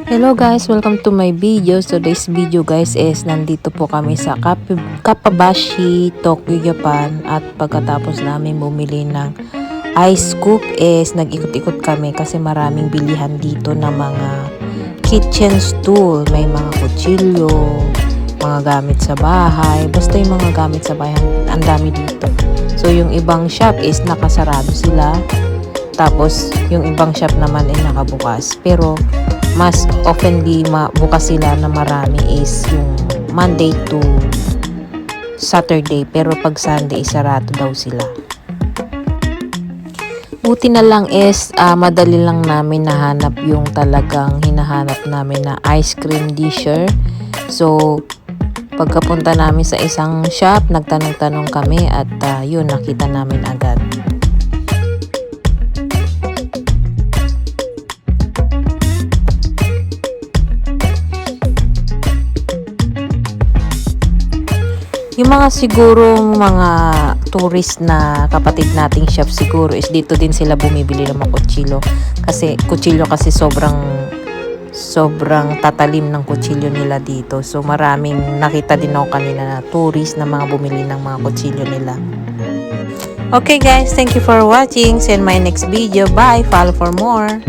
Hello guys, welcome to my video. So today's video guys is nandito po kami sa Kappabashi, Tokyo, Japan. At pagkatapos namin bumili ng ice scoop is nag-ikot-ikot kami kasi maraming bilihan dito ng mga kitchen tool. May mga kutsilyo, mga gamit sa bahay. Basta yung mga gamit sa bahay, ang dami dito. So yung ibang shop is nakasarado sila. Tapos yung ibang shop naman ay nakabukas. Pero mas oftenly bukas sila na marami is yung Monday to Saturday, pero pag Sunday sarado daw sila. Buti na lang is madali lang namin nahanap yung talagang hinahanap namin na ice cream disher. So pagkapunta namin sa isang shop, nagtanong-tanong kami at yun, nakita namin agad. Yung mga sigurong mga tourist na kapatid nating shop siguro is dito din sila bumibili ng mga kutsilyo. Kasi kutsilyo kasi sobrang tatalim ng kutsilyo nila dito. So maraming nakita din ako kanina na tourist na mga bumili ng mga kutsilyo nila. Okay guys, thank you for watching. See you in my next video. Bye! Follow for more.